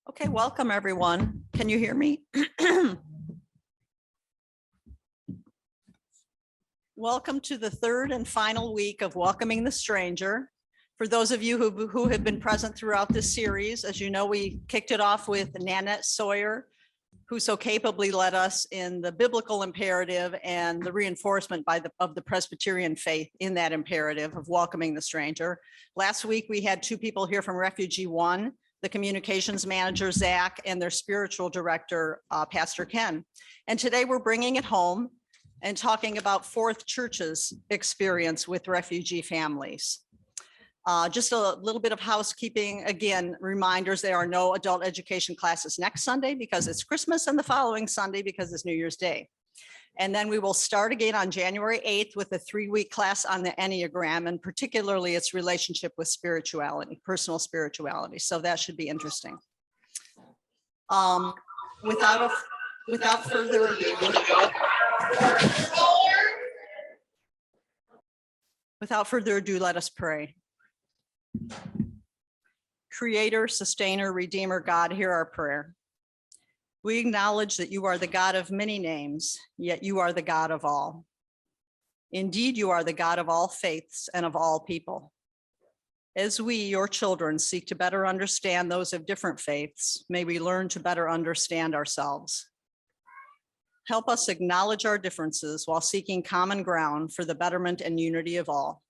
Okay, welcome everyone. Can you hear me? Welcome to the third and final week of Welcoming the Stranger. For those of you who have been present throughout this series, as you know, we kicked it off with Nanette Sawyer, who so capably led us in the biblical imperative and the reinforcement of the Presbyterian faith in that imperative of welcoming the stranger. Last week, we had two people here from Refugee One, the communications manager, Zach, and their spiritual director, Pastor Ken. And today we're bringing it home and talking about Fourth Church's experience with refugee families. Just a little bit of housekeeping. Again, reminders, there are no adult education classes next Sunday because it's Christmas, and the following Sunday because it's New Year's Day. And then we will start again on January 8th with a 3-week class on the Enneagram, and particularly its relationship with spirituality, personal spirituality. So that should be interesting. Without further ado, let us pray. Creator, sustainer, redeemer, God, hear our prayer. We acknowledge that you are the God of many names, yet you are the God of all. Indeed, you are the God of all faiths and of all people. As we, your children, seek to better understand those of different faiths, may we learn to better understand ourselves. Help us acknowledge our differences while seeking common ground for the betterment and unity of all.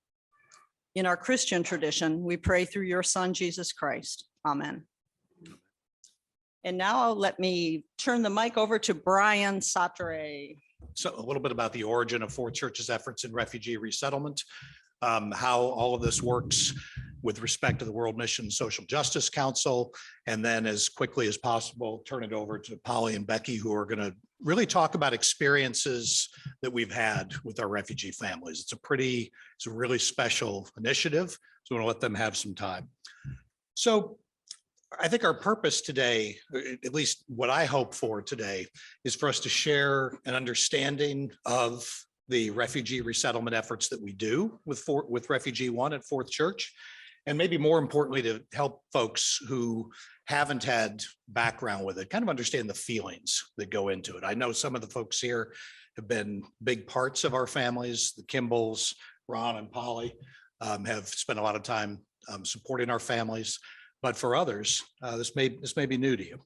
In our Christian tradition, we pray through your Son, Jesus Christ. Amen. And now let me turn the mic over to Brian Satre. So a little bit about the origin of Fourth Church's efforts in refugee resettlement, how all of this works with respect to the World Mission Social Justice Council, and then as quickly as possible, turn it over to Polly and Becky, who are going to really talk about experiences that we've had with our refugee families. It's a really special initiative, so we want to let them have some time. So I think our purpose today, at least what I hope for today, is for us to share an understanding of the refugee resettlement efforts that we do with Refugee One at Fourth Church, and maybe more importantly, to help folks who haven't had background with it kind of understand the feelings that go into it. I know some of the folks here have been big parts of our families. The Kimballs, Ron and Polly, have spent a lot of time supporting our families. But for others, this may be new to you.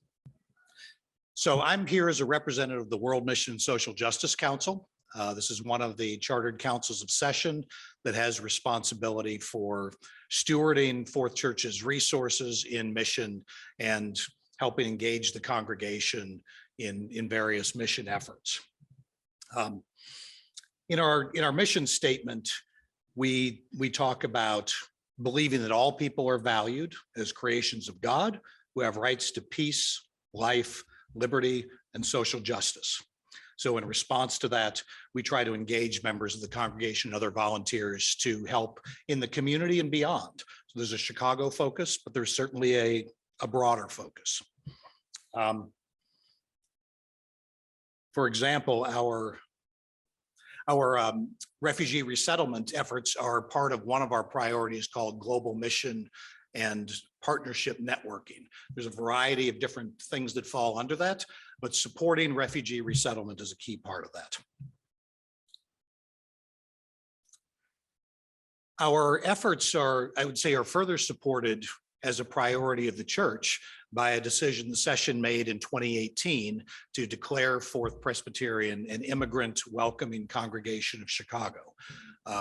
So I'm here as a representative of the World Mission Social Justice Council. This is one of the chartered councils of session that has responsibility for stewarding Fourth Church's resources in mission and helping engage the congregation in various mission efforts. In our mission statement, we talk about believing that all people are valued as creations of God who have rights to peace, life, liberty, and social justice. So in response to that, we try to engage members of the congregation and other volunteers to help in the community and beyond. So there's a Chicago focus, but there's certainly a broader focus. For example, our refugee resettlement efforts are part of one of our priorities called global mission and partnership networking. There's a variety of different things that fall under that, but supporting refugee resettlement is a key part of that. Our efforts are, I would say, are further supported as a priority of the church by a decision the session made in 2018 to declare Fourth Presbyterian an immigrant welcoming congregation of Chicago.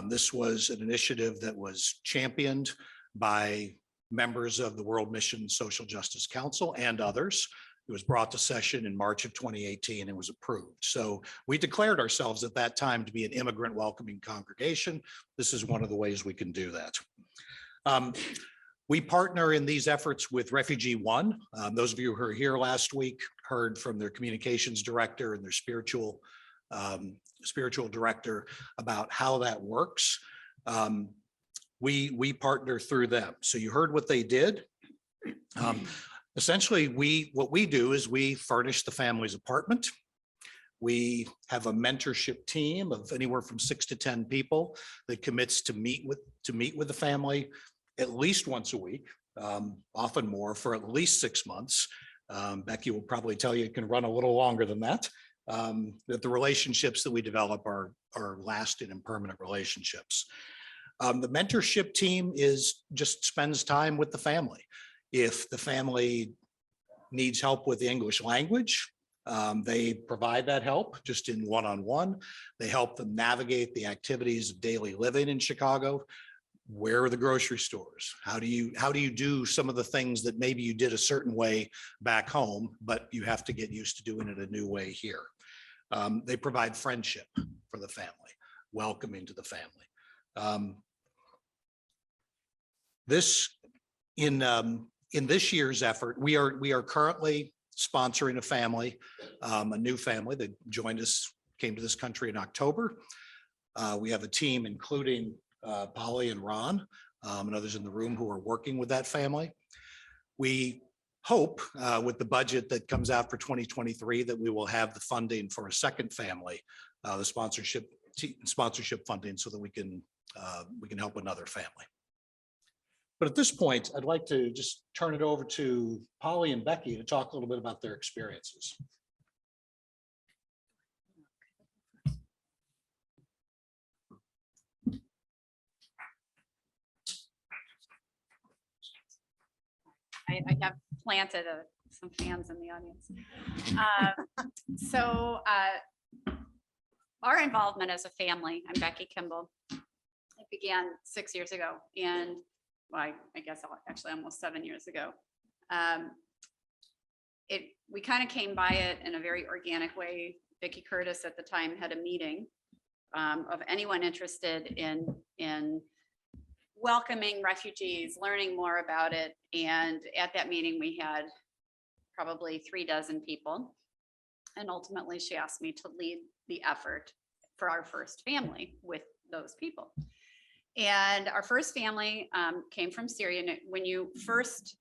This was an initiative that was championed by members of the World Mission Social Justice Council and others. It was brought to session in March of 2018 and was approved. So we declared ourselves at that time to be an immigrant welcoming congregation. This is one of the ways we can do that. We partner in these efforts with Refugee One. Those of you who were here last week heard from their communications director and their spiritual director about how that works. We partner through them. So you heard what they did. Essentially, what we do is we furnish the family's apartment. We have a mentorship team of anywhere from 6 to 10 people that commits to meet with the family at least once a week, often more, for at least 6 months, Becky will probably tell you it can run a little longer than that. That the relationships that we develop are lasting and permanent relationships. The mentorship team just spends time with the family. If the family needs help with the English language, they provide that help just in one-on-one. They help them navigate the activities of daily living in Chicago. Where are the grocery stores? How do you do some of the things that maybe you did a certain way back home, but you have to get used to doing it a new way here? They provide friendship for the family, welcoming to the family. In this year's effort, we are currently sponsoring a family, a new family that came to this country in October. We have a team including Polly and Ron and others in the room who are working with that family. We hope with the budget that comes out for 2023 that we will have the funding for a second family, the sponsorship funding, so that we can help another family. But at this point, I'd like to just turn it over to Polly and Becky to talk a little bit about their experiences. I have planted some fans in the audience. Our involvement as a family, I'm Becky Kimball. It began 6 years ago, and well, I guess actually almost 7 years ago. We kind of came by it in a very organic way. Vicki Curtis at the time had a meeting of anyone interested in welcoming refugees, learning more about it. And at that meeting, we had probably 36 people. And ultimately, she asked me to lead the effort for our first family with those people. And our first family came from Syria. And when you first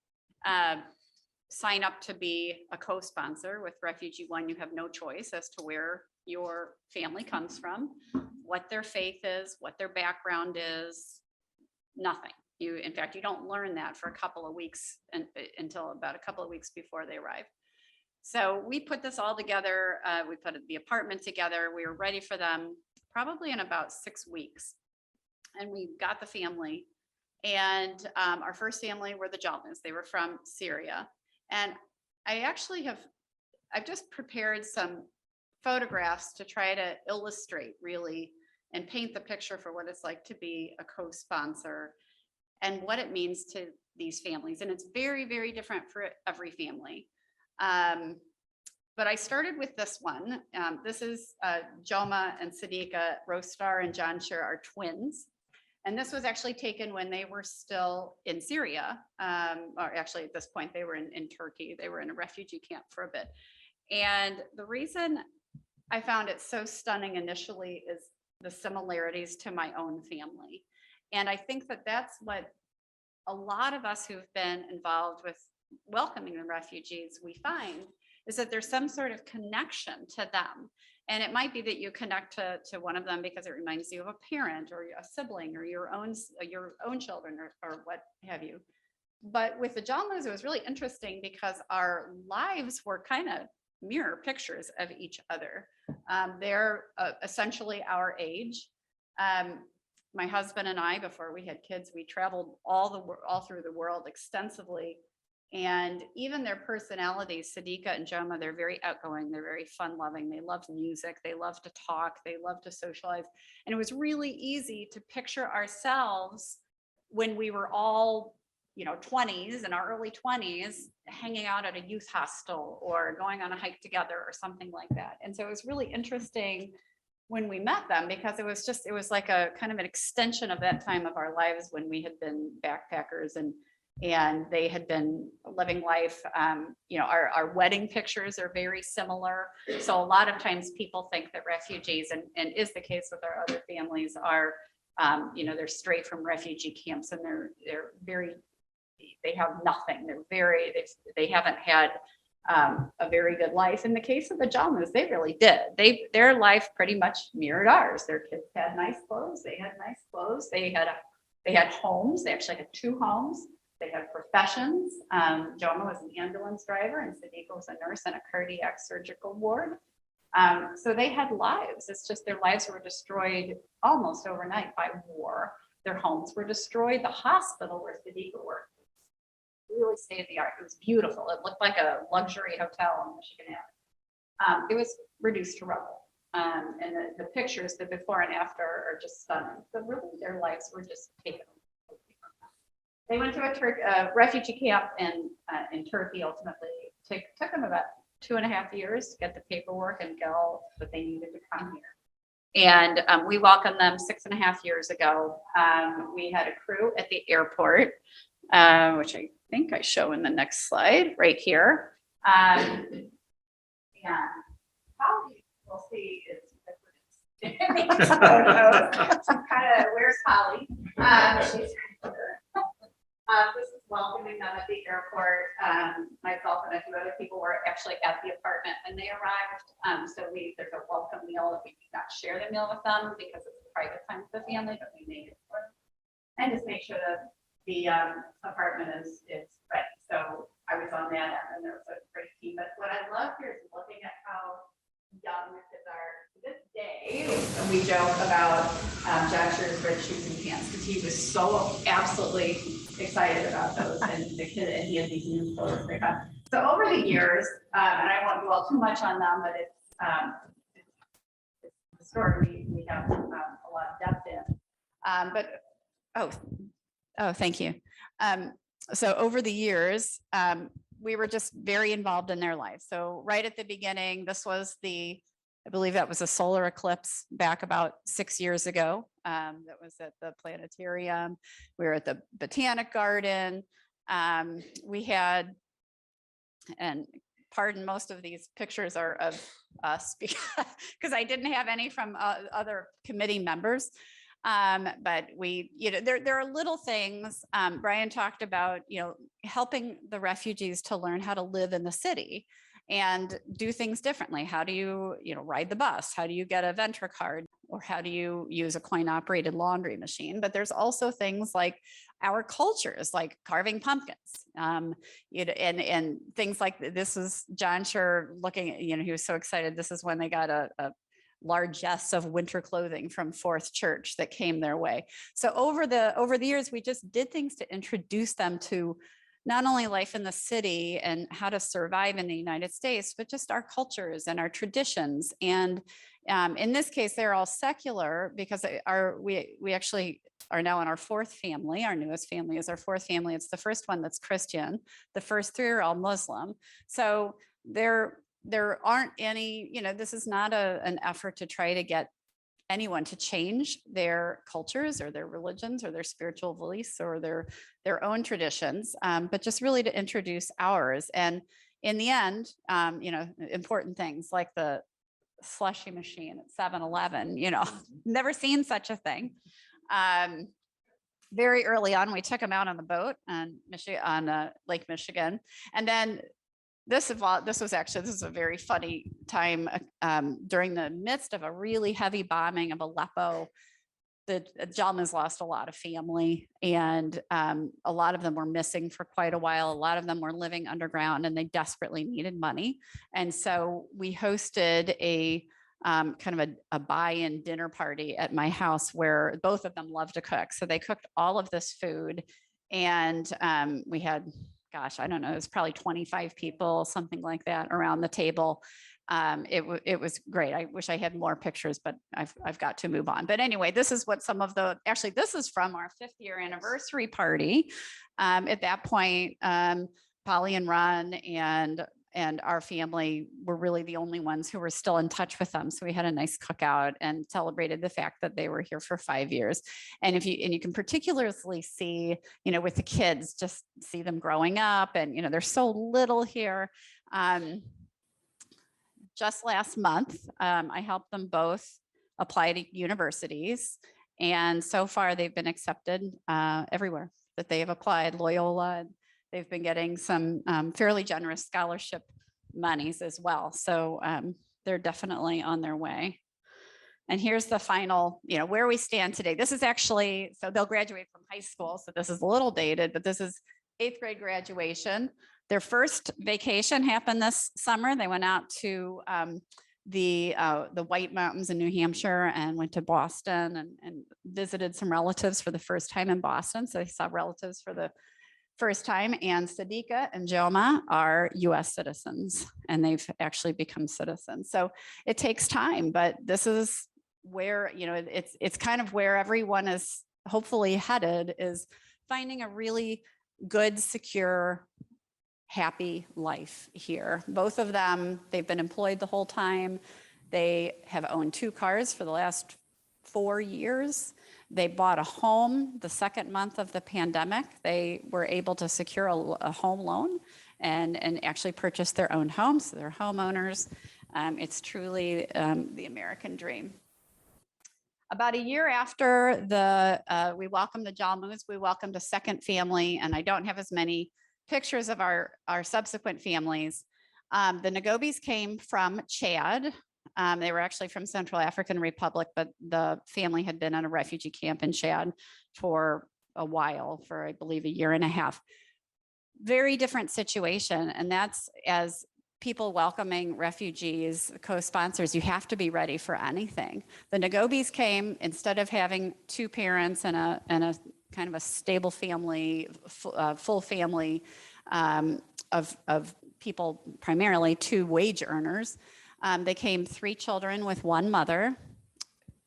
sign up to be a co-sponsor with Refugee One, you have no choice as to where your family comes from, what their faith is, what their background is, nothing. In fact, you don't learn that for a couple of weeks until about a couple of weeks before they arrive. So we put this all together. We put the apartment together. We were ready for them probably in about 6 weeks. And we got the family. And our first family were the Jalmas. They were from Syria. And I've just prepared some photographs to try to illustrate really and paint the picture for what it's like to be a co-sponsor and what it means to these families. And it's very, very different for every family. But I started with this one. This is Joma and Sadiqa Rostar and John Sher are twins. And this was actually taken when they were still in Syria, or actually at this point they were in Turkey. They were in a refugee camp for a bit. And the reason I found it so stunning initially is the similarities to my own family. And I think that that's what a lot of us who've been involved with welcoming the refugees, we find is that there's some sort of connection to them. And it might be that you connect to one of them because it reminds you of a parent or a sibling or your own children or what have you. But with the Jalmas, it was really interesting because our lives were kind of mirror pictures of each other. They're essentially our age. My husband and I, before we had kids, we traveled all through the world extensively. And even their personalities, Sadiqa and Joma, they're very outgoing. They're very fun loving. They love music. They love to talk. They love to socialize. And it was really easy to picture ourselves when we were all, 20s, in our early 20s, hanging out at a youth hostel or going on a hike together or something like that. And so it was really interesting when we met them because it was like a kind of an extension of that time of our lives when we had been backpackers and they had been living life. Our wedding pictures are very similar. So a lot of times people think that refugees, and is the case with our other families, are, they're straight from refugee camps and they have nothing. They haven't had a very good life. In the case of the Jalmas, they really did. Their life pretty much mirrored ours. Their kids had nice clothes. They had nice clothes. They had homes. They actually had 2 homes. They have professions. Joma was an ambulance driver and Sadiqa was a nurse in a cardiac surgical ward. So they had lives. It's just their lives were destroyed almost overnight by war. Their homes were destroyed. The hospital where Sadiqa worked was really state of the art. It was beautiful. It looked like a luxury hotel on Michigan Avenue. It was reduced to rubble. And the pictures, the before and after, are just stunning. So really, their lives were just taken. They went to a refugee camp in Turkey. Ultimately, took them about 2.5 years to get the paperwork and get all that they needed to come here. And we welcomed them 6.5 years ago. We had a crew at the airport, which I think I show in the next slide right here. And Polly, we'll see, is these photos. Where's Polly? She's this is welcoming them at the airport. Myself and a few other people were actually at the apartment when they arrived. So there's a welcome meal that we did not share the meal with them because it's a private time for the family, but we made it for them. And just make sure that the apartment is ready. So I was on that end and there was a great team. But what I love here is looking at how young the kids are. This day, we joke about Josh's red shoes and pants because he was so absolutely excited about those, and the kid, and he had these new clothes. So over the years, and I won't dwell too much on them, but it's the story we have a lot of depth in. Oh, thank you. So over the years, we were just very involved in their lives. So right at the beginning, this was I believe that was a solar eclipse back about 6 years ago. That was at the planetarium. We were at the Botanic Garden. We had, and pardon, most of these pictures are of us because I didn't have any from other committee members. But there are little things. Brian talked about, helping the refugees to learn how to live in the city and do things differently. How do you, ride the bus? How do you get a Ventra card? Or how do you use a coin-operated laundry machine? But there's also things like our cultures, like carving pumpkins, and things like this. Is John Sure looking at, he was so excited. This is when they got a largesse of winter clothing from Fourth Church that came their way. So over the years, we just did things to introduce them to not only life in the city and how to survive in the United States, but just our cultures and our traditions. And in this case, they're all secular because we actually are now in our fourth family. Our newest family is our fourth family. It's the first one that's Christian. The first three are all Muslim. So there aren't any, this is not an effort to try to get anyone to change their cultures or their religions or their spiritual beliefs or their own traditions, but just really to introduce ours. And in the end, important things like the slushy machine at 7-Eleven, never seen such a thing. Very early on, we took them out on the boat on Lake Michigan. And then this is a very funny time during the midst of a really heavy bombing of Aleppo. The Jalmans lost a lot of family, and a lot of them were missing for quite a while. A lot of them were living underground, and they desperately needed money. And so we hosted a kind of a buy-in dinner party at my house where both of them love to cook. So they cooked all of this food, and we had, gosh, I don't know, it was probably 25 people, something like that, around the table. It was great. I wish I had more pictures, but I've got to move on. But anyway, this is what this is from our 5th year anniversary party. At that point, Polly and Ron and our family were really the only ones who were still in touch with them. So we had a nice cookout and celebrated the fact that they were here for 5 years. And you can particularly see, with the kids, just see them growing up, and, they're so little here. Just last month, I helped them both apply to universities. And so far they've been accepted everywhere that they have applied. Loyola, they've been getting some fairly generous scholarship monies as well. So they're definitely on their way. And here's the final, where we stand today. This is actually, so they'll graduate from high school. So this is a little dated, but this is 8th grade graduation. Their first vacation happened this summer. They went out to the White Mountains in New Hampshire and went to Boston and visited some relatives for the first time in Boston. So they saw relatives for the first time. And Sadiqa and Joma are US citizens, and they've actually become citizens. So it takes time, but this is where, you know, it's kind of where everyone is hopefully headed, is finding a really good, secure, happy life here. Both of them, they've been employed the whole time. They have owned 2 cars for the last 4 years. They bought a home the second month of the pandemic. They were able to secure a home loan and actually purchase their own home. So they're homeowners. It's truly the American dream. About a year after we welcomed the Jalmus, we welcomed a second family, and I don't have as many pictures of our subsequent families. The Nagobis came from Chad. They were actually from Central African Republic, but the family had been in a refugee camp in Chad for a while, for I believe a year and a half. Very different situation. And that's, as people welcoming refugees, co-sponsors, you have to be ready for anything. The Nagobis came, instead of having 2 parents and a kind of a stable family, full family of people, primarily 2 wage earners. They came 3 children with 1 mother.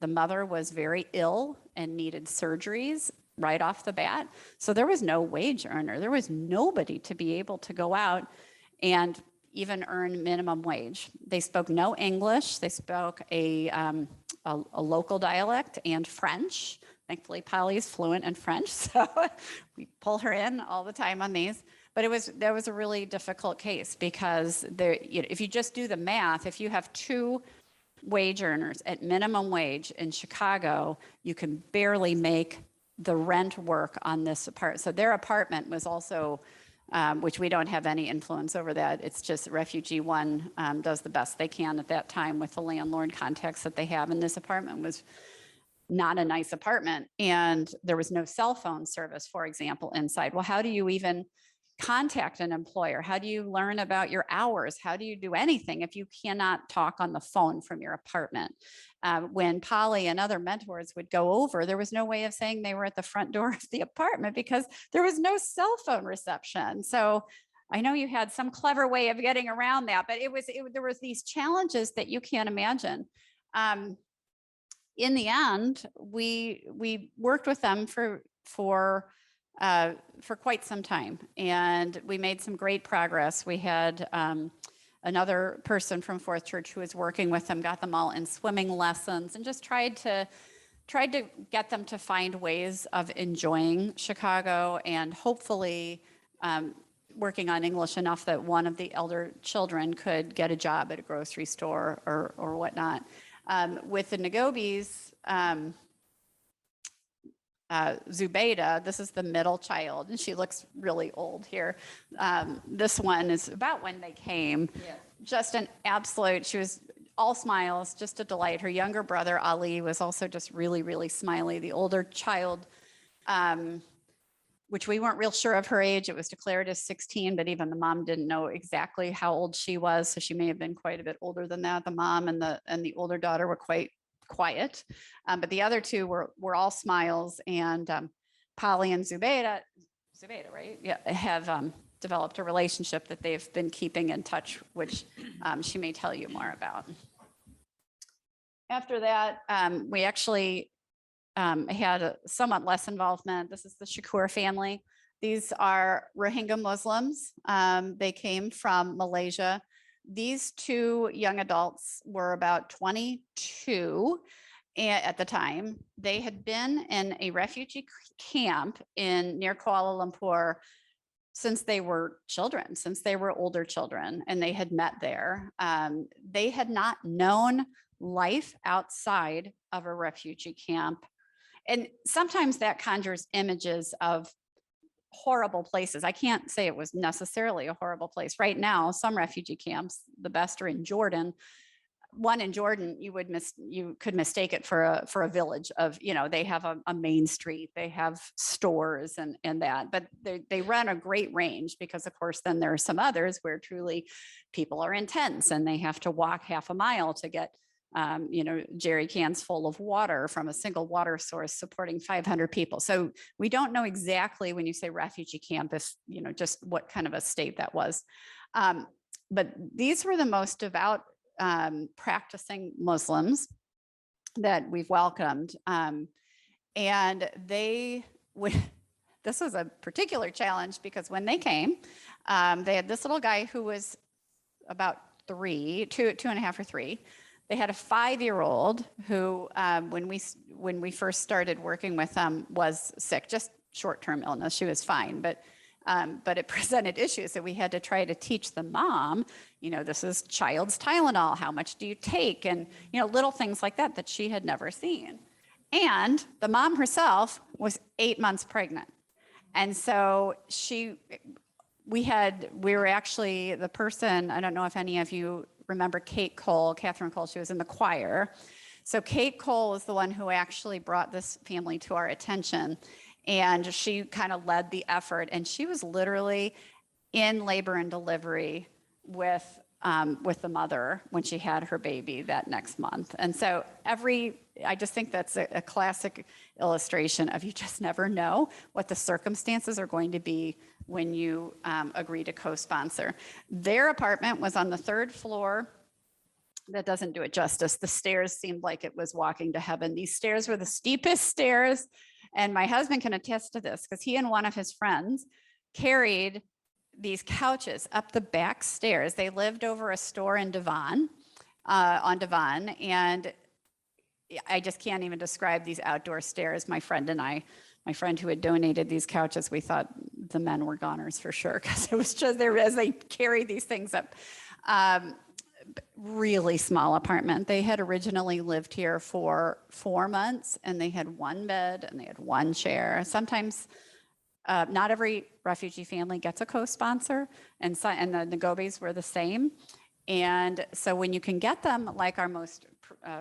The mother was very ill and needed surgeries right off the bat. So there was no wage earner. There was nobody to be able to go out and even earn minimum wage. They spoke no English. They spoke a local dialect and French. Thankfully, Polly is fluent in French, so we pull her in all the time on these. But that was a really difficult case, because if you just do the math, if you have 2 wage earners at minimum wage in Chicago, you can barely make the rent work on this apartment. So their apartment was also, which we don't have any influence over that. It's just Refugee One does the best they can at that time with the landlord contacts that they have. And this apartment was not a nice apartment, and there was no cell phone service, for example, inside. Well, how do you even contact an employer? How do you learn about your hours? How do you do anything if you cannot talk on the phone from your apartment? When Polly and other mentors would go over, there was no way of saying they were at the front door of the apartment because there was no cell phone reception. So I know you had some clever way of getting around that, but there was these challenges that you can't imagine. In the end, we worked with them for quite some time, and we made some great progress. We had another person from Fourth Church who was working with them, got them all in swimming lessons, and just tried to get them to find ways of enjoying Chicago, and hopefully working on English enough that one of the elder children could get a job at a grocery store or whatnot. With the Nagobis, Zubaydah, this is the middle child, and she looks really old here. This one is about when they came. Yeah. Just an absolute, she was all smiles, just a delight. Her younger brother, Ali, was also just really, really smiley. The older child, which we weren't real sure of her age. It was declared as 16, but even the mom didn't know exactly how old she was. So she may have been quite a bit older than that. The mom and the older daughter were quite quiet, but the other 2 were all smiles. And Polly and Zubaydah, right? Yeah, have developed a relationship that they've been keeping in touch, which she may tell you more about. After that, we actually had a somewhat less involvement. This is the Shakur family. These are Rohingya Muslims. They came from Malaysia. These 2 young adults were about 22 at the time. They had been in a refugee camp near Kuala Lumpur since they were children, since they were older children, and they had met there. They had not known life outside of a refugee camp. And sometimes that conjures images of horrible places. I can't say it was necessarily a horrible place. Right now, some refugee camps, the best are in Jordan, one in Jordan, you could mistake it for a village of, they have a main street, they have stores and that, but they run a great range because of course, then there are some others where truly people are in tents and they have to walk half a mile to get jerry cans full of water from a single water source supporting 500 people. So we don't know exactly when you say refugee camp, if, just what kind of a state that was. But these were the most devout practicing Muslims that we've welcomed. And this was a particular challenge because when they came, they had this little guy who was about two and a half or three. They had a 5-year-old who, when we first started working with them, was sick, just short-term illness. She was fine, but it presented issues. So we had to try to teach the mom, this is child's Tylenol. How much do you take? And, little things like that she had never seen. And the mom herself was 8 months pregnant. And so we were actually the person, I don't know if any of you remember Catherine Cole, she was in the choir. So Kate Cole is the one who actually brought this family to our attention. And she kind of led the effort. And she was literally in labor and delivery with the mother when she had her baby that next month. And so I just think that's a classic illustration of you just never know what the circumstances are going to be when you agree to co-sponsor. Their apartment was on the 3rd floor. That doesn't do it justice. The stairs seemed like it was walking to heaven. These stairs were the steepest stairs. And my husband can attest to this because he and one of his friends carried these couches up the back stairs. They lived over a store in Devon, on Devon. And I just can't even describe these outdoor stairs. My friend who had donated these couches, we thought the men were goners for sure because it was just there as they carried these things up. Really small apartment. They had originally lived here for 4 months and they had 1 bed and they had 1 chair. Sometimes not every refugee family gets a co-sponsor and the Ngobes were the same. And so when you can get them like our most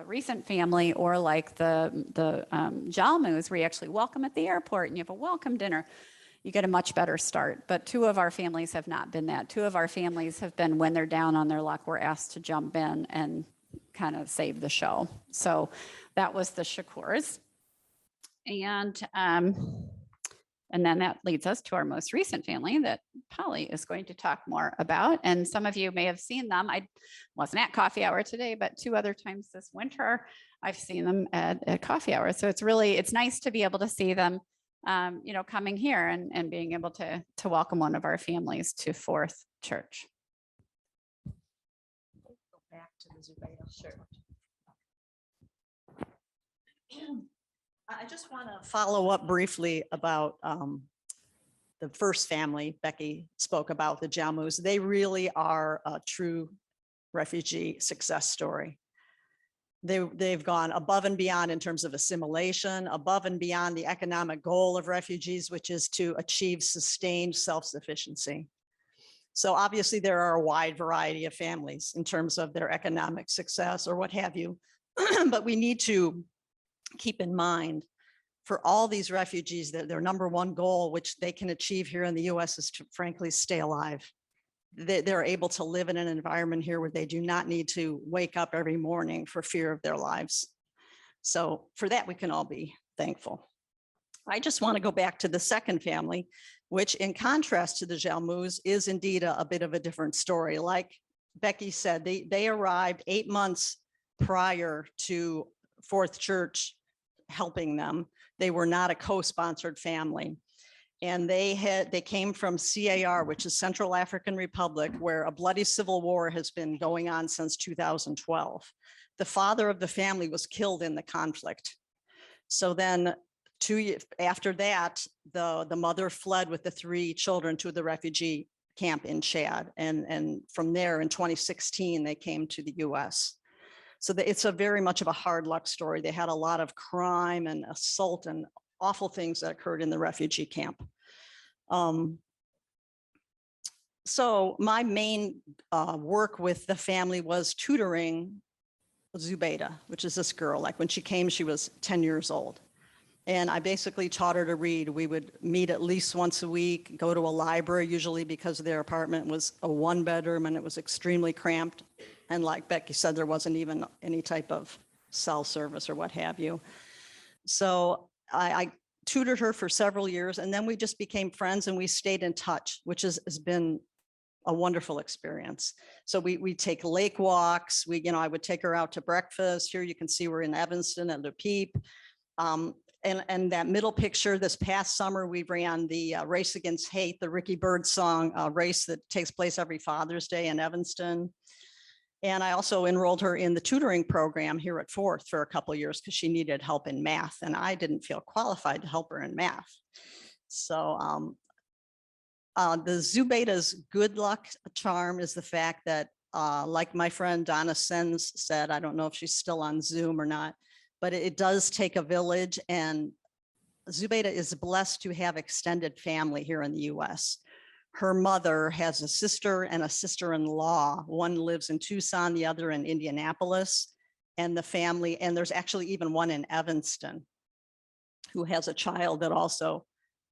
recent family or like the Jalmus, where you actually welcome at the airport and you have a welcome dinner, you get a much better start. But 2 of our families have not been that. 2 of our families have been when they're down on their luck, we're asked to jump in and kind of save the show. So that was the Shakurs. And then that leads us to our most recent family that Polly is going to talk more about. And some of you may have seen them. I wasn't at coffee hour today, but 2 other times this winter, I've seen them at coffee hour. So it's nice to be able to see them coming here and being able to welcome one of our families to Fourth Church. Go back to the Zubaydah. Sure. I just want to follow up briefly about the first family Becky spoke about, the Jalmus. They really are a true refugee success story. They've gone above and beyond in terms of assimilation, above and beyond the economic goal of refugees, which is to achieve sustained self-sufficiency. So obviously there are a wide variety of families in terms of their economic success or what have you, but we need to keep in mind for all these refugees that their number one goal, which they can achieve here in the US, is to frankly stay alive. They're able to live in an environment here where they do not need to wake up every morning for fear of their lives. So for that, we can all be thankful. I just want to go back to the second family, which in contrast to the Jalmus is indeed a bit of a different story. Like Becky said, they arrived 8 months prior to Fourth Church helping them. They were not a co-sponsored family. And they came from CAR, which is Central African Republic, where a bloody civil war has been going on since 2012. The father of the family was killed in the conflict. So then 2 years after that, the mother fled with the 3 children to the refugee camp in Chad. And from there in 2016, they came to the US. So it's a very much of a hard luck story. They had a lot of crime and assault and awful things that occurred in the refugee camp. So my main work with the family was tutoring Zubeida, which is this girl. Like when she came, she was 10 years old. And I basically taught her to read. We would meet at least once a week, go to a library, usually because their apartment was a 1-bedroom and it was extremely cramped. And like Becky said, there wasn't even any type of cell service or what have you. So I tutored her for several years, and then we just became friends and we stayed in touch, which has been a wonderful experience. So we take lake walks. I would take her out to breakfast. Here you can see we're in Evanston at Le Peep. And that middle picture, this past summer, we ran the Race Against Hate, the Ricky Birdsong race that takes place every Father's Day in Evanston. And I also enrolled her in the tutoring program here at Fourth for a couple of years because she needed help in math, and I didn't feel qualified to help her in math. So the Zubeida's good luck charm is the fact that, like my friend Donna Sens said, I don't know if she's still on Zoom or not, but it does take a village, and Zubeida is blessed to have extended family here in the US. Her mother has a sister and a sister-in-law. One lives in Tucson, the other in Indianapolis, and the family, and there's actually even one in Evanston who has a child that also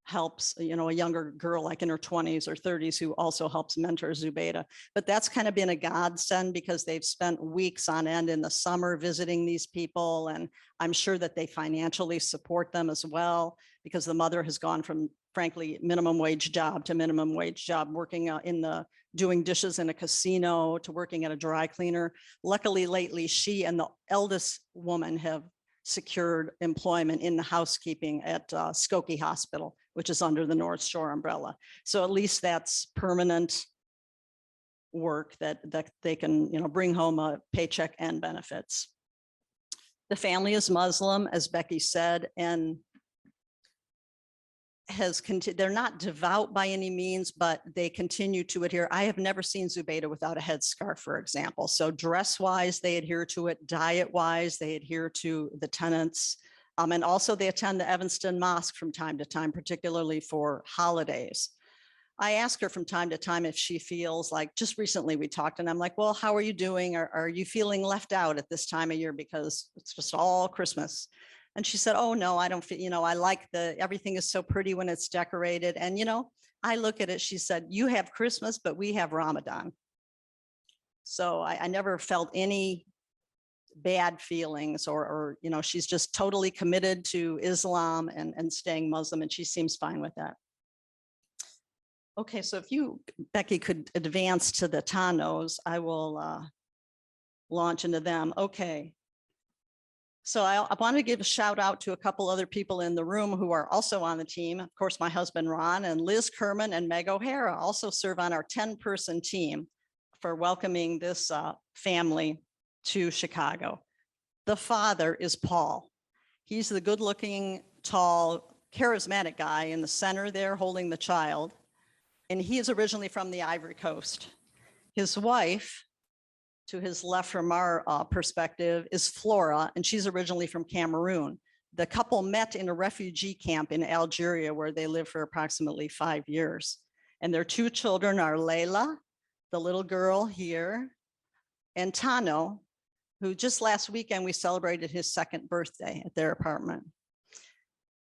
helps, a younger girl like in her 20s or 30s who also helps mentor Zubeida. But that's kind of been a godsend because they've spent weeks on end in the summer visiting these people. And I'm sure that they financially support them as well, because the mother has gone from, frankly, minimum wage job to minimum wage job, working doing dishes in a casino to working at a dry cleaner. Luckily, lately, she and the eldest woman have secured employment in the housekeeping at Skokie Hospital, which is under the North Shore umbrella. So at least that's permanent work that they can, bring home a paycheck and benefits. The family is Muslim, as Becky said, and they're not devout by any means, but they continue to adhere. I have never seen Zubeida without a headscarf, for example. So dress-wise, they adhere to it. Diet-wise, they adhere to the tenets. And also they attend the Evanston Mosque from time to time, particularly for holidays. I ask her from time to time if she feels like, just recently we talked and I'm like, well, how are you doing? Are you feeling left out at this time of year because it's just all Christmas? And she said, oh no, I don't feel, I like everything is so pretty when it's decorated. And, I look at it, she said, you have Christmas, but we have Ramadan. So I never felt any bad feelings or she's just totally committed to Islam and staying Muslim, and she seems fine with that. Okay, so if you, Becky, could advance to the Tanos, I will launch into them. Okay. So I want to give a shout out to a couple other people in the room who are also on the team. Of course, my husband, Ron, and Liz Kerman and Meg O'Hara also serve on our 10-person team for welcoming this family to Chicago. The father is Paul. He's the good-looking, tall, charismatic guy in the center there holding the child. And he is originally from the Ivory Coast. His wife, to his left from our perspective, is Flora, and she's originally from Cameroon. The couple met in a refugee camp in Algeria where they lived for approximately 5 years. And their 2 children are Layla, the little girl here, and Tano, who just last weekend we celebrated his 2nd birthday at their apartment.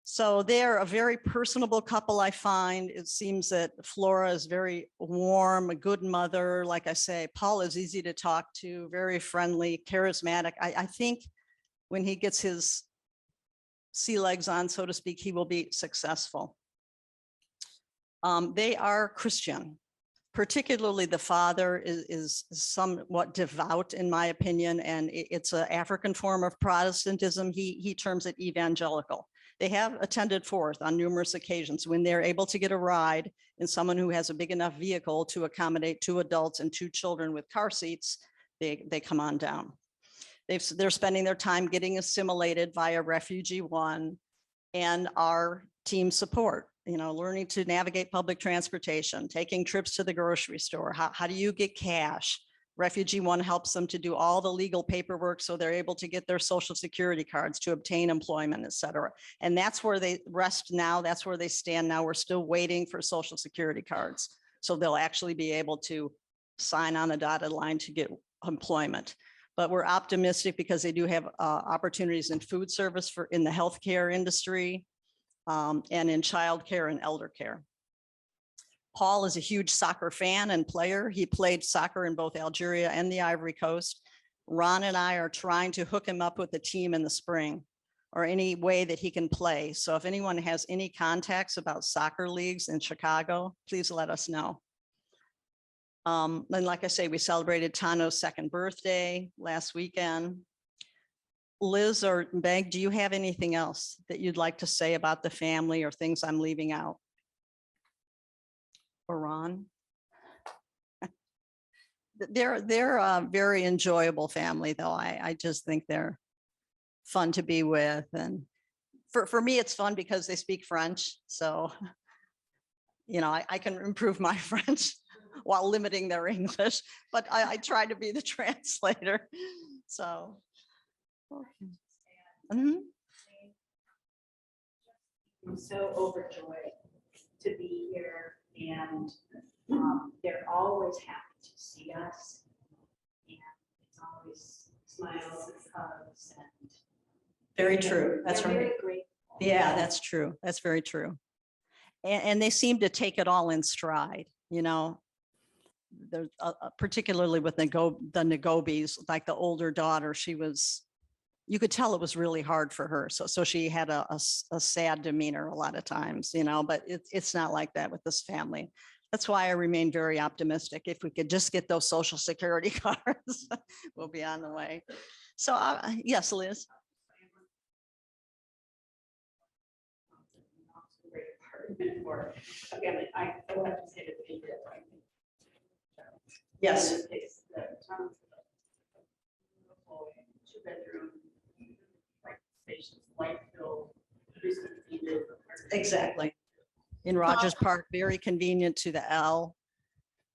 So they're a very personable couple, I find. It seems that Flora is very warm, a good mother. Like I say, Paul is easy to talk to, very friendly, charismatic. I think when he gets his sea legs on, so to speak, he will be successful. They are Christian. Particularly the father is somewhat devout, in my opinion, and it's an African form of Protestantism. He terms it evangelical. They have attended Fourth on numerous occasions when they're able to get a ride in someone who has a big enough vehicle to accommodate 2 adults and 2 children with car seats. They come on down. They're spending their time getting assimilated via Refugee One and our team support. Learning to navigate public transportation, taking trips to the grocery store. How do you get cash? Refugee One helps them to do all the legal paperwork so they're able to get their social security cards to obtain employment, et cetera. And that's where they rest now. That's where they stand now. We're still waiting for social security cards. So they'll actually be able to sign on the dotted line to get employment. But we're optimistic because they do have opportunities in food service in the healthcare industry, and in childcare and elder care. Paul is a huge soccer fan and player. He played soccer in both Algeria and the Ivory Coast. Ron and I are trying to hook him up with a team in the spring or any way that he can play. So if anyone has any contacts about soccer leagues in Chicago, please let us know. And like I say, we celebrated Tano's second birthday last weekend. Liz or Meg, do you have anything else that you'd like to say about the family or things I'm leaving out? Or Ron? They're a very enjoyable family, though. I just think they're fun to be with. And for me, it's fun because they speak French. So, I can improve my French while limiting their English, but I try to be the translator. So. Okay. Mhm. I'm so overjoyed to be here, and they're always happy to see us. And it's always smiles and hugs and. Very true. That's they're right. very grateful. Yeah, that's true. That's very true. And they seem to take it all in stride, There's particularly with the Nagobis, like the older daughter, you could tell it was really hard for her. So she had a sad demeanor a lot of times, but it's not like that with this family. That's why I remain very optimistic. If we could just get those Social Security cards, we'll be on the way. So yes, Liz. For a family, I will have to say that they did. Yes. In this case, the town, two-bedroom, like spacious, light-filled, basement needed. Exactly. In Rogers Park, very convenient to the L.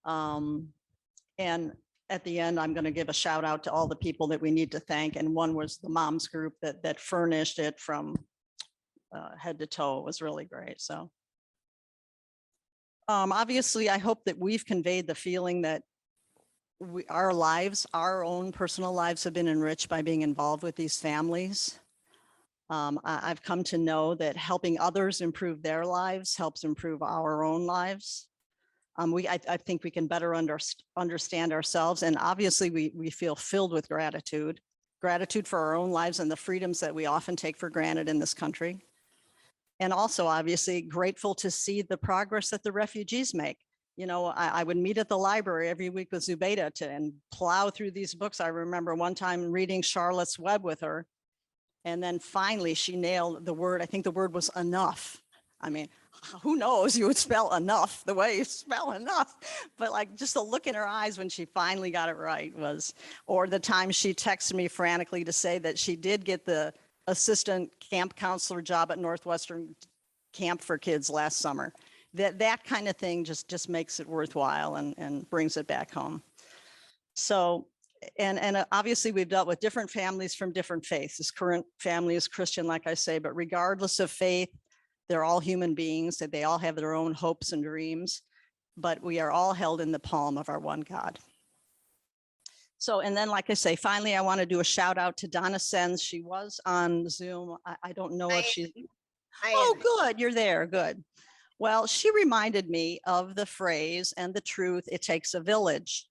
And at the end, I'm going to give a shout out to all the people that we need to thank. And one was the moms group that furnished it from head to toe. It was really great. So obviously, I hope that we've conveyed the feeling that our own personal lives have been enriched by being involved with these families. I've come to know that helping others improve their lives helps improve our own lives. I think we can better understand ourselves. And obviously we feel filled with gratitude for our own lives and the freedoms that we often take for granted in this country. And also obviously grateful to see the progress that the refugees make. I would meet at the library every week with Zubeida and plow through these books. I remember one time reading Charlotte's Web with her. And then finally she nailed the word. I think the word was enough. I mean, who knows, you would spell enough the way you spell enough, but like just the look in her eyes when she finally got it right or the time she texted me frantically to say that she did get the assistant camp counselor job at Northwestern Camp for Kids last summer. That kind of thing just makes it worthwhile and brings it back home. So, and obviously we've dealt with different families from different faiths. This current family is Christian, like I say, but regardless of faith, they're all human beings, that they all have their own hopes and dreams, but we are all held in the palm of our one God. So, and then like I say, finally, I want to do a shout out to Donna Sens. She was on Zoom. I don't know if she's, oh, good, you're there, good. Well, she reminded me of the phrase and the truth, it takes a village.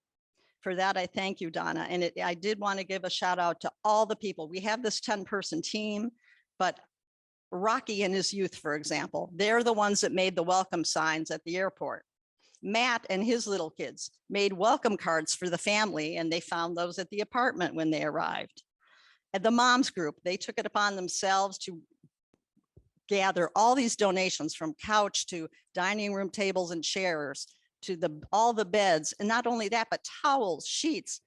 For that, I thank you, Donna. And I did want to give a shout out to all the people. We have this 10-person team, but Rocky and his youth, for example, they're the ones that made the welcome signs at the airport. Matt and his little kids made welcome cards for the family, and they found those at the apartment when they arrived. At the moms group, they took it upon themselves to gather all these donations, from couch to dining room tables and chairs to all the beds. And not only that, but towels, sheets,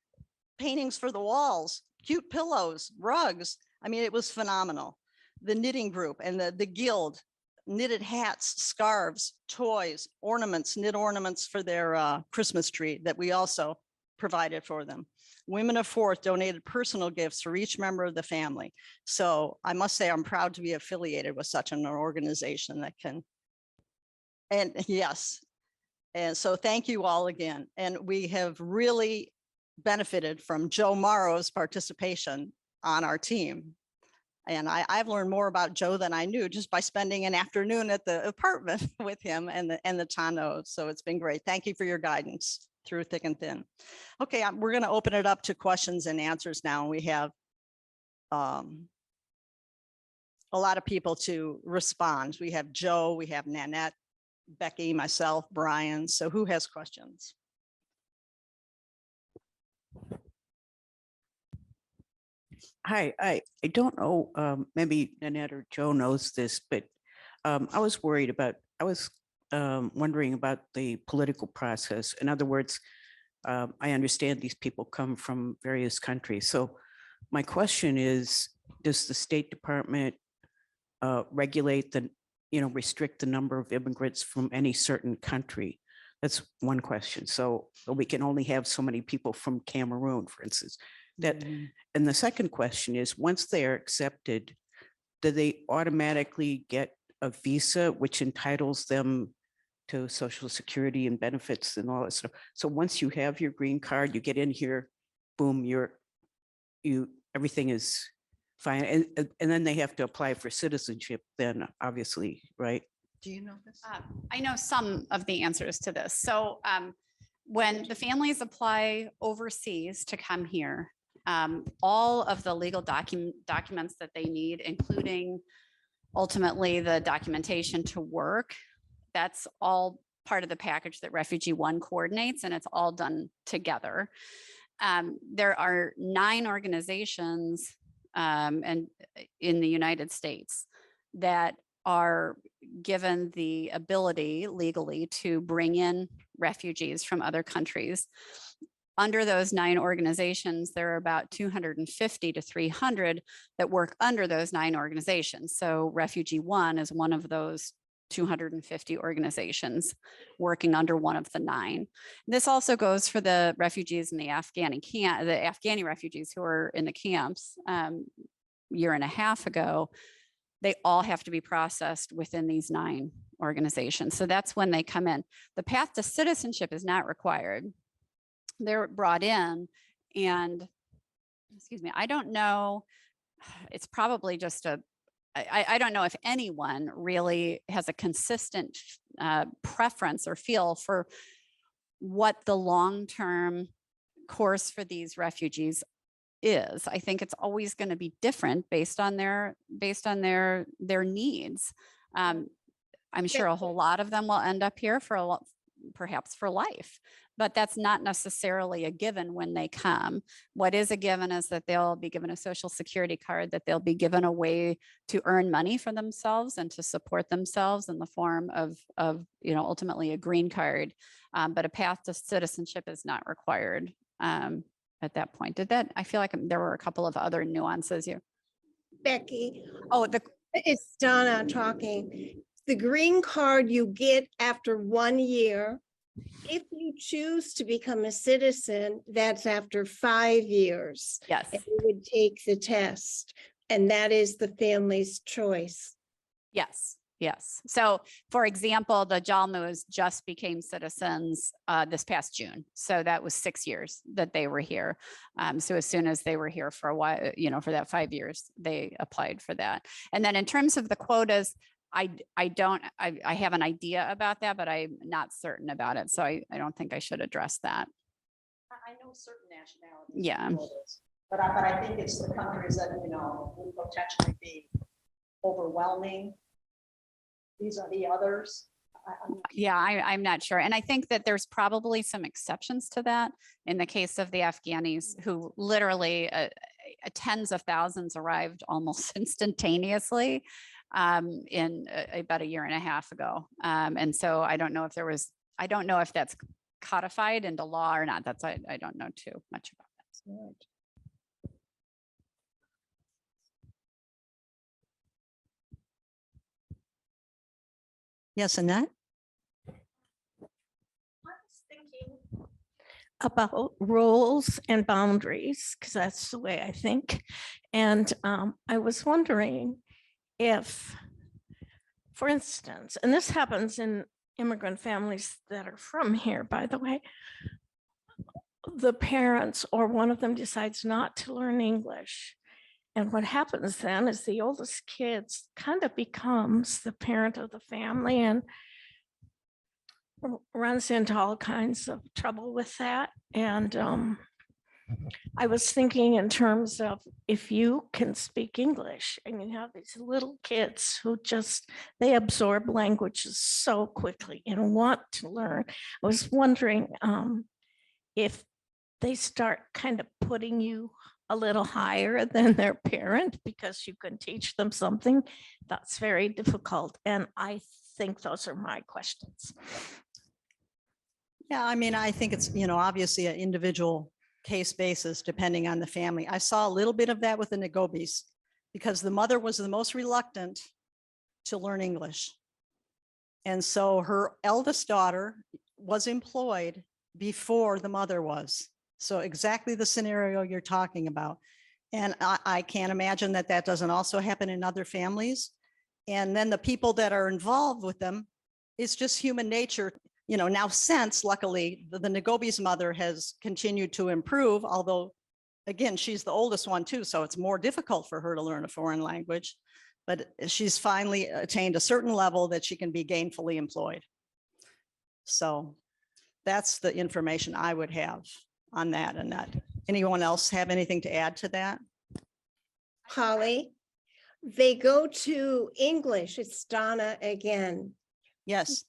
paintings for the walls, cute pillows, rugs. I mean, it was phenomenal. The knitting group and the guild knitted hats, scarves, toys, ornaments, knit ornaments for their Christmas tree that we also provided for them. Women of Fourth donated personal gifts for each member of the family. So I must say I'm proud to be affiliated with such an organization that can, and yes. And so thank you all again. And we have really benefited from Joe Morrow's participation on our team. And I've learned more about Joe than I knew just by spending an afternoon at the apartment with him and the Tano. So it's been great. Thank you for your guidance through thick and thin. Okay, we're going to open it up to questions and answers now. We have a lot of people to respond. We have Joe, we have Nanette, Becky, myself, Brian. So who has questions? Hi, I don't know, maybe Nanette or Joe knows this, but I was wondering about the political process. In other words, I understand these people come from various countries. So my question is, does the State Department regulate restrict the number of immigrants from any certain country? That's one question. So we can only have so many people from Cameroon, for instance. And the second question is, once they are accepted, do they automatically get a visa which entitles them to Social Security and benefits and all that stuff? So once you have your green card, you get in here, boom, everything is fine. And then they have to apply for citizenship then, obviously, right? Do you know this? I know some of the answers to this. So when the families apply overseas to come here, all of the legal documents that they need, including ultimately the documentation to work, that's all part of the package that Refugee One coordinates, and it's all done together. There are 9 organizations and in the United States that are given the ability legally to bring in refugees from other countries. Under those 9 organizations, there are about 250 to 300 that work under those 9 organizations. So Refugee One is one of those 250 organizations working under one of the 9. This also goes for the refugees in the Afghani refugees who are in the camps year and a half ago. They all have to be processed within these 9 organizations. So that's when they come in. The path to citizenship is not required. They're brought in, and excuse me, I don't know, it's probably just I don't know if anyone really has a consistent preference or feel for what the long-term course for these refugees is. I think it's always going to be different based on their needs. I'm sure a whole lot of them will end up here for perhaps for life, but that's not necessarily a given when they come. What is a given is that they'll be given a Social Security card, that they'll be given a way to earn money for themselves and to support themselves in the form of ultimately a green card. But a path to citizenship is not required at that point. I feel like there were a couple of other nuances here. Becky, Oh, it's Donna talking. The green card you get after 1 year. If you choose to become a citizen, that's after 5 years. yes. And you would take the test, and that is the family's choice. Yes, yes. So for example, the Jalmus just became citizens this past June. So that was 6 years that they were here. So as soon as they were here for a while, for that 5 years, they applied for that. And then in terms of the quotas, I have an idea about that, but I'm not certain about it. So I don't think I should address that. I know certain nationalities. Yeah. But I think it's the countries that, will potentially be overwhelming. These are the others. Yeah, I'm not sure. And I think that there's probably some exceptions to that in the case of the Afghanis who literally tens of thousands arrived almost instantaneously in about a year and a half ago. And so I don't know if that's codified into law or not. I don't know too much about that. Yes, Annette? I was thinking about rules and boundaries, because that's the way I think. And I was wondering if, for instance, and this happens in immigrant families that are from here, by the way, the parents or one of them decides not to learn English. And what happens then is the oldest kids kind of becomes the parent of the family and runs into all kinds of trouble with that. And I was thinking in terms of if you can speak English and you have these little kids who just, they absorb languages so quickly and want to learn. I was wondering if they start kind of putting you a little higher than their parent because you can teach them something that's very difficult. And I think those are my questions. Yeah, I mean, I think it's, obviously an individual case basis depending on the family. I saw a little bit of that with the Nagobis because the mother was the most reluctant to learn English. And so her eldest daughter was employed before the mother was. So exactly the scenario you're talking about. And I can't imagine that that doesn't also happen in other families. And then the people that are involved with them, it's just human nature. Now since luckily the Nagobis mother has continued to improve, although again, she's the oldest one too, so it's more difficult for her to learn a foreign language, but she's finally attained a certain level that she can be gainfully employed. So that's the information I would have on that. And that, anyone else have anything to add to that? Holly, they go to English. It's Donna again. Yes.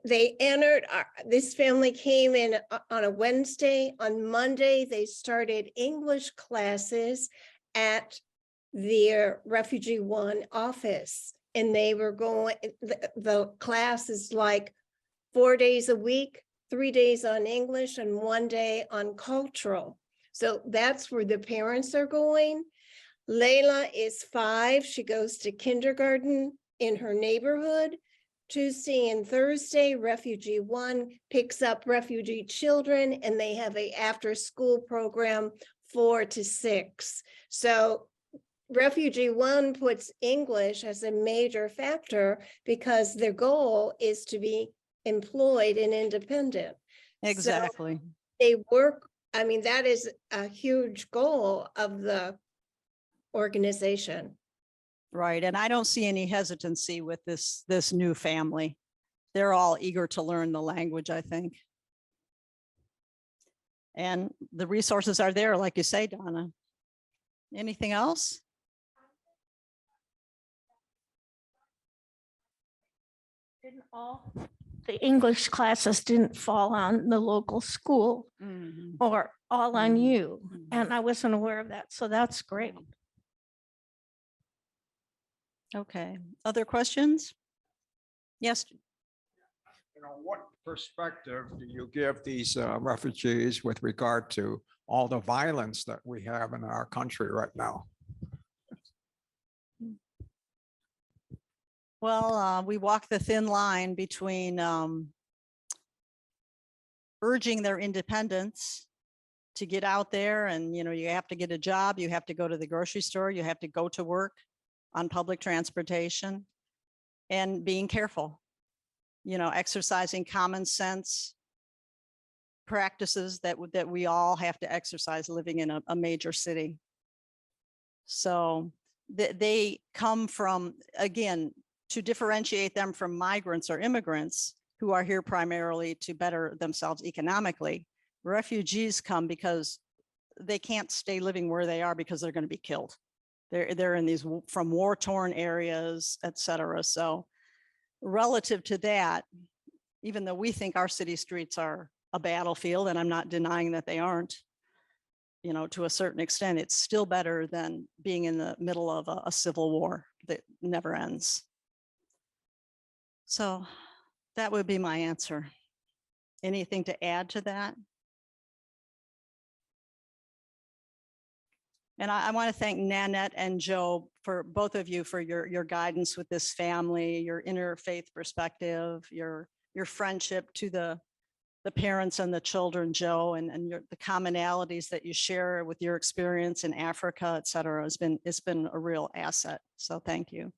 They entered, this family came in on a Wednesday. On Monday, they started English classes at their Refugee One office. And they were going, the class is like 4 days a week, 3 days on English and 1 day on cultural. So that's where the parents are going. Layla is 5. She goes to kindergarten in her neighborhood. Tuesday and Thursday, Refugee One picks up refugee children and they have a after-school program 4 to 6. So Refugee One puts English as a major factor because their goal is to be employed and independent. Exactly. So they work, I mean, that is a huge goal of the organization. Right. And I don't see any hesitancy with this new family. They're all eager to learn the language, I think. And the resources are there, like you say, Donna. Anything else? Didn't all the English classes didn't fall on the local school or all on Mhm. you. And I wasn't aware of that. So that's great. Okay. Other questions? Yes. What perspective do you give these refugees with regard to all the violence that we have in our country right now? Well, we walk the thin line between urging their independence to get out there and, you have to get a job, you have to go to the grocery store, you have to go to work on public transportation and being careful, exercising common sense practices that we all have to exercise living in a major city. So they come from, again, to differentiate them from migrants or immigrants who are here primarily to better themselves economically. Refugees come because they can't stay living where they are because they're going to be killed. They're in these from war-torn areas, et cetera. So relative to that, even though we think our city streets are a battlefield, and I'm not denying that they aren't, to a certain extent, it's still better than being in the middle of a civil war that never ends. So that would be my answer. Anything to add to that? And I want to thank Nanette and Joe for both of you for your guidance with this family, your interfaith perspective, your friendship to the parents and the children, Joe, and the commonalities that you share with your experience in Africa, et cetera, it's been a real asset. So thank you.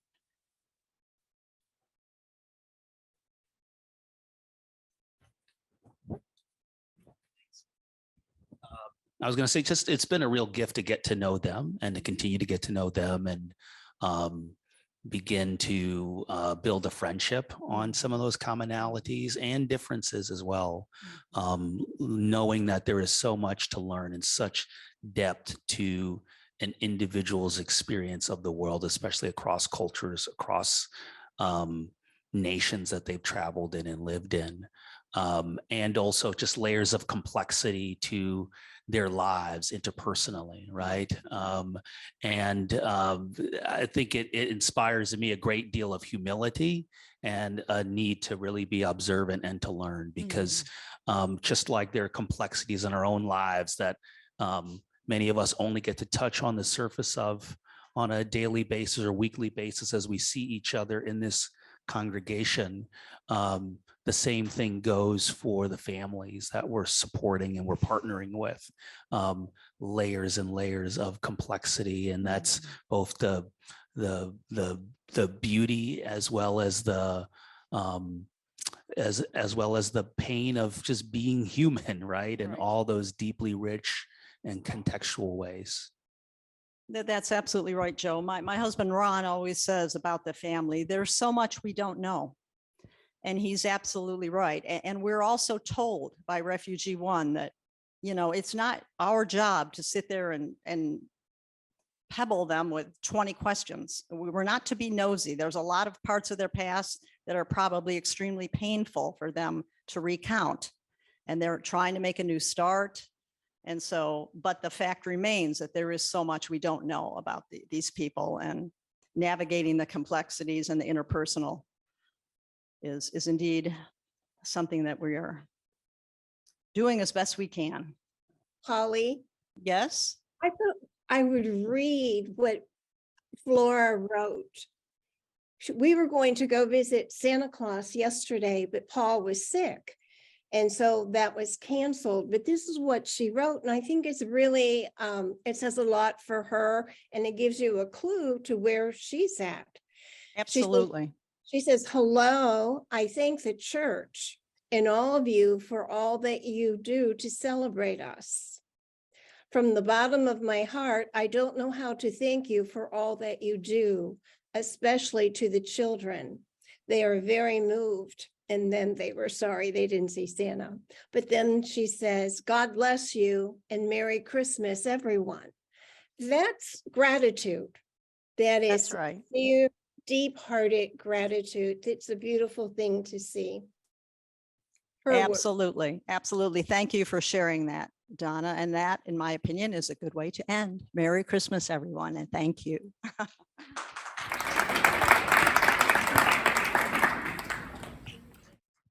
I was going to say, just it's been a real gift to get to know them and to continue to get to know them and begin to build a friendship on some of those commonalities and differences as well. Knowing that there is so much to learn and such depth to an individual's experience of the world, especially across cultures, across nations that they've traveled in and lived in. And also just layers of complexity to their lives interpersonally, right? I think it inspires in me a great deal of humility and a need to really be observant and to learn, because just like there are complexities in our own lives that many of us only get to touch on the surface of on a daily basis or weekly basis as we see each other in this congregation. The same thing goes for the families that we're supporting and we're partnering with. Layers and layers of complexity, and that's both the beauty as well as the as well as the pain of just being human, right? In all those deeply rich and contextual ways. That's absolutely right, Joe. My husband, Ron, always says about the family, there's so much we don't know. And he's absolutely right. And we're also told by Refugee One that, you know, it's not our job to sit there and pebble them with 20 questions. We're not to be nosy. There's a lot of parts of their past that are probably extremely painful for them to recount. And they're trying to make a new start. And so, but the fact remains that there is so much we don't know about these people, and navigating the complexities and the interpersonal is indeed something that we are doing as best we can. Holly, Yes? I thought I would read what Flora wrote. We were going to go visit Santa Claus yesterday, but Paul was sick. And so that was canceled, but this is what she wrote. And I think it's really, it says a lot for her, and it gives you a clue to where she's at. Absolutely. She says, hello, I thank the church and all of you for all that you do to celebrate us. From the bottom of my heart, I don't know how to thank you for all that you do, especially to the children. They are very moved. And then they were sorry they didn't see Santa. But then she says, God bless you and Merry Christmas, everyone. That's gratitude. That is That's right. sincere, deep-hearted gratitude. It's a beautiful thing to see. Her work. Absolutely. Absolutely. Thank you for sharing that, Donna. And that, in my opinion, is a good way to end. Merry Christmas, everyone, and thank you.